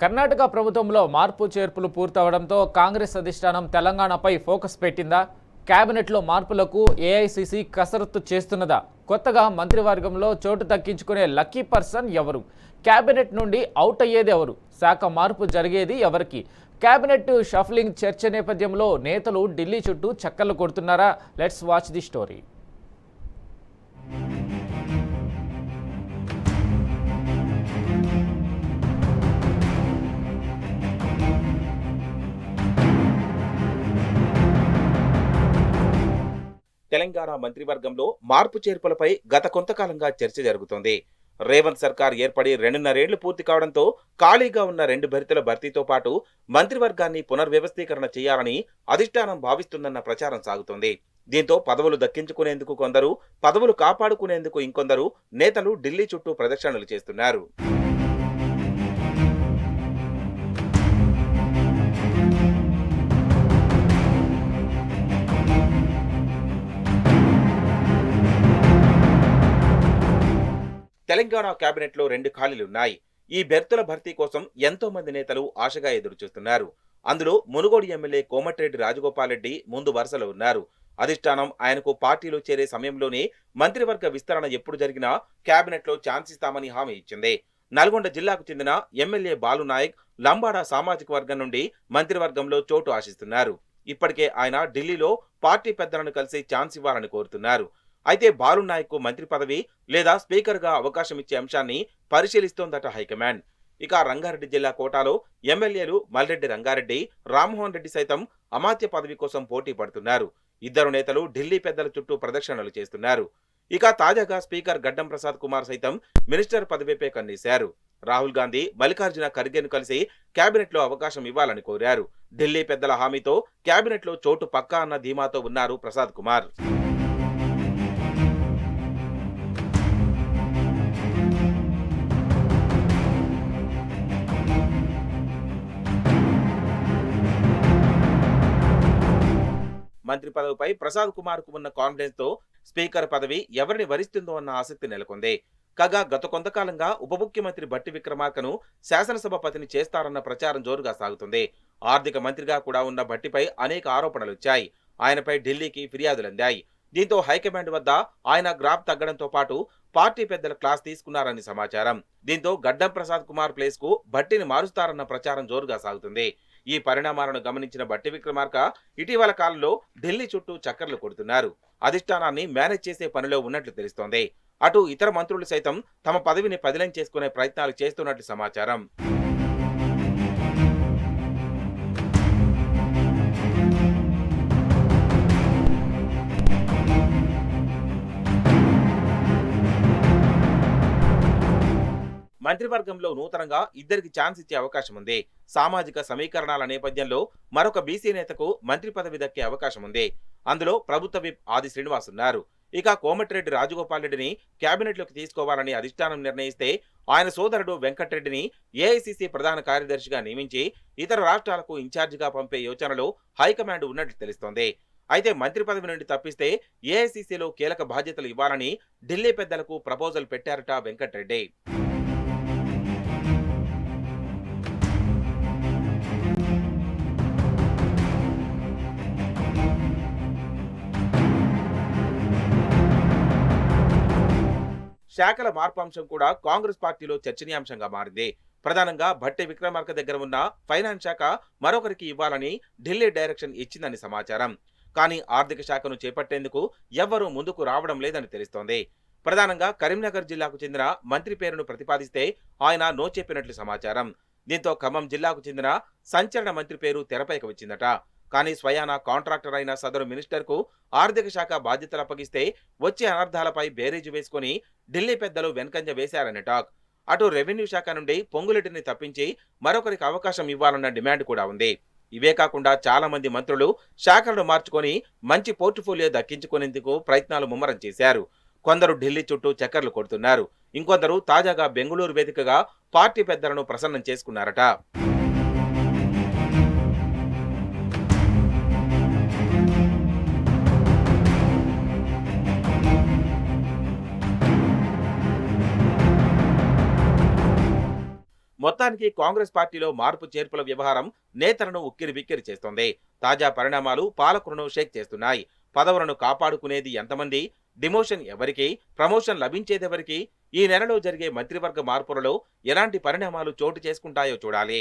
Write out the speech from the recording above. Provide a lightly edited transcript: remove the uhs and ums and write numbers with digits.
కర్ణాటక ప్రభుత్వంలో మార్పు చేర్పులు పూర్తవడంతో కాంగ్రెస్ అధిష్టానం తెలంగాణపై ఫోకస్ పెట్టిందా? కేబినెట్లో మార్పులకు ఏఐసీసీ కసరత్తు చేస్తున్నదా? కొత్తగా మంత్రివర్గంలో చోటు దక్కించుకునే లక్కీ పర్సన్ ఎవరు? కేబినెట్ నుండి అవుట్ అయ్యేది ఎవరు? శాఖ మార్పు జరిగేది ఎవరికి? కేబినెట్ షఫ్లింగ్ చర్చ నేపథ్యంలో నేతలు ఢిల్లీ చుట్టూ చక్కర్లు కొడుతున్నారా? Let's watch the story. Telangana మంత్రివర్గంలో మార్పు చేర్పులపై గత కొంతకాలంగా చర్చ జరుగుతోంది. రేవంత్ సర్కార్ ఏర్పడి 2.5 పూర్తి కావడంతో ఖాళీగా ఉన్న 2 బెర్తుల భర్తీతో పాటు మంత్రివర్గాన్ని పునర్వ్యవస్థీకరణ చేయాలని అధిష్టానం భావిస్తుందన్న ప్రచారం సాగుతోంది. దీంతో పదవులు దక్కించుకునేందుకు కొందరు, పదవులు కాపాడుకునేందుకు ఇంకొందరు నేతలు ఢిల్లీ చుట్టూ ప్రదక్షిణలు చేస్తున్నారు. తెలంగాణ కేబినెట్లో 2 ఖాళీలున్నాయి. ఈ బెర్తుల భర్తీ కోసం ఎంతో మంది నేతలు ఆశగా ఎదురుచూస్తున్నారు. అందులో మునుగోడు ఎమ్మెల్యే కోమటిరెడ్డి రాజగోపాల్ రెడ్డి ముందు వరుసలో ఉన్నారు. అధిష్టానం ఆయనకు పార్టీలో చేరే సమయంలోనే మంత్రివర్గ విస్తరణ ఎప్పుడు జరిగినా కేబినెట్లో ఛాన్స్ ఇస్తామని హామీ ఇచ్చింది. నల్గొండ జిల్లాకు చెందిన ఎమ్మెల్యే బాలునాయక్ లంబాడా సామాజిక వర్గం నుండి మంత్రివర్గంలో చోటు ఆశిస్తున్నారు. ఇప్పటికే ఆయన ఢిల్లీలో పార్టీ పెద్దలను కలిసి ఛాన్స్ ఇవ్వాలని కోరుతున్నారు. అయితే బాలునాయక్ మంత్రి పదవి లేదా స్పీకర్గా అవకాశం ఇచ్చే అంశాన్ని పరిశీలిస్తోందట హైకమాండ్. ఇక రంగారెడ్డి జిల్లా కోటాలో ఎమ్మెల్యేలు మల్రెడ్డి రంగారెడ్డి, రామ్మోహన్ రెడ్డి సైతం అమాత్య పదవి కోసం పోటీ పడుతున్నారు. ఇద్దరు నేతలు ఢిల్లీ పెద్దల చుట్టూ ప్రదక్షిణలు చేస్తున్నారు. ఇక తాజాగా స్పీకర్ గడ్డం ప్రసాద్ కుమార్ సైతం మినిస్టర్ పదవిపై కన్నేశారు. రాహుల్ గాంధీ, మల్లికార్జున ఖర్గేను కలిసి కేబినెట్లో అవకాశం ఇవ్వాలని కోరారు. ఢిల్లీ పెద్దల హామీతో కేబినెట్లో చోటు పక్కా అన్న ధీమాతో ఉన్నారు ప్రసాద్ కుమార్. మంత్రి పదవిపై ప్రసాద్ కుమార్ కు ఉన్న కాన్ఫిడెన్స్ తో స్పీకర్ పదవి ఎవరిని వరిస్తుందో అన్న ఆసక్తి నెలకొంది. కాగా గత కొంతకాలంగా ఉప ముఖ్యమంత్రి భట్టి విక్రమార్కను శాసనసభాపతిని చేస్తారన్న ప్రచారం జోరుగా సాగుతుంది. ఆర్థిక మంత్రిగా కూడా ఉన్న భట్టిపై అనేక ఆరోపణలు వచ్చాయి. ఆయనపై ఢిల్లీకి ఫిర్యాదులందాయి. దీంతో హైకమాండ్ వద్ద ఆయన గ్రాఫ్ తగ్గడంతో పాటు పార్టీ పెద్దల క్లాస్ తీసుకున్నారని సమాచారం. దీంతో గడ్డం ప్రసాద్ కుమార్ ప్లేస్ కు భట్టిని మారుస్తారన్న ప్రచారం జోరుగా సాగుతుంది. ఈ పరిణామాలను గమనించిన భట్టి విక్రమార్క ఇటీవల కాలంలో ఢిల్లీ చుట్టూ చక్కర్లు కొడుతున్నారు. అధిష్టానాన్ని మేనేజ్ చేసే పనిలో ఉన్నట్లు తెలుస్తోంది. అటు ఇతర మంత్రులు సైతం తమ పదవిని పదిలం చేసుకునే ప్రయత్నాలు చేస్తున్నట్లు సమాచారం. మంత్రివర్గంలో నూతనంగా ఇద్దరికి ఛాన్స్ ఇచ్చే అవకాశం ఉంది. సామాజిక సమీకరణాల నేపథ్యంలో మరొక బీసీ నేతకు మంత్రి పదవి దక్కే అవకాశం ఉంది. అందులో ప్రభుత్వ విప్ ఆది శ్రీనివాస్ ఉన్నారు. ఇక కోమటిరెడ్డి రాజగోపాల్ రెడ్డిని కేబినెట్లోకి తీసుకోవాలని అధిష్టానం నిర్ణయిస్తే ఆయన సోదరుడు వెంకటరెడ్డిని ఏఐసీసీ ప్రధాన కార్యదర్శిగా నియమించి ఇతర రాష్ట్రాలకు ఇన్ఛార్జిగా పంపే యోచనలో హైకమాండ్ ఉన్నట్లు తెలుస్తోంది. అయితే మంత్రి పదవి నుండి తప్పిస్తే ఏఐసీసీలో కీలక బాధ్యతలు ఇవ్వాలని ఢిల్లీ పెద్దలకు ప్రపోజల్ పెట్టారట వెంకటరెడ్డి. శాఖల మార్పు అంశం కూడా కాంగ్రెస్ పార్టీలో చర్చనీయాంశంగా మారింది. ప్రధానంగా భట్టి విక్రమార్క దగ్గర ఉన్న ఫైనాన్స్ శాఖ మరొకరికి ఇవ్వాలని ఢిల్లీ డైరెక్షన్ ఇచ్చిందని సమాచారం. కానీ ఆర్థిక శాఖను చేపట్టేందుకు ఎవ్వరూ ముందుకు రావడం లేదని తెలుస్తోంది. ప్రధానంగా కరీంనగర్ జిల్లాకు చెందిన మంత్రి పేరును ప్రతిపాదిస్తే ఆయన నో చెప్పినట్లు సమాచారం. దీంతో ఖమ్మం జిల్లాకు చెందిన సంచలన మంత్రి పేరు తెరపైకి వచ్చిందట. కానీ స్వయానా కాంట్రాక్టర్ అయిన సదరు మినిస్టర్ కు ఆర్థిక శాఖ బాధ్యతలు అప్పగిస్తే వచ్చే అనర్థాలపై బేరీజు వేసుకుని ఢిల్లీ పెద్దలు వెనకంజ వేశారని టాక్. అటు రెవెన్యూ శాఖ నుండి పొంగులెడ్డిని తప్పించి మరొకరికి అవకాశం ఇవ్వాలన్న డిమాండ్ కూడా ఉంది. ఇవే కాకుండా చాలా మంది మంత్రులు శాఖలను మార్చుకొని మంచి పోర్ట్ఫోలియో దక్కించుకునేందుకు ప్రయత్నాలు ముమ్మరం చేశారు. కొందరు ఢిల్లీ చుట్టూ చక్కర్లు కొడుతున్నారు. ఇంకొందరు తాజాగా బెంగళూరు వేదికగా పార్టీ పెద్దలను ప్రసన్నం చేసుకున్నారట. మొత్తానికి కాంగ్రెస్ పార్టీలో మార్పు చేర్పుల వ్యవహారం నేతలను ఉక్కిరిబిక్కిరి చేస్తోంది. తాజా పరిణామాలు పాలకులను షేక్ చేస్తున్నాయి. పదవులను కాపాడుకునేది ఎంతమంది, డిమోషన్ ఎవరికి, ప్రమోషన్ లభించేదెవరికి, ఈ నెలలో జరిగే మంత్రివర్గ మార్పులలో ఎలాంటి పరిణామాలు చోటు చేసుకుంటాయో చూడాలి.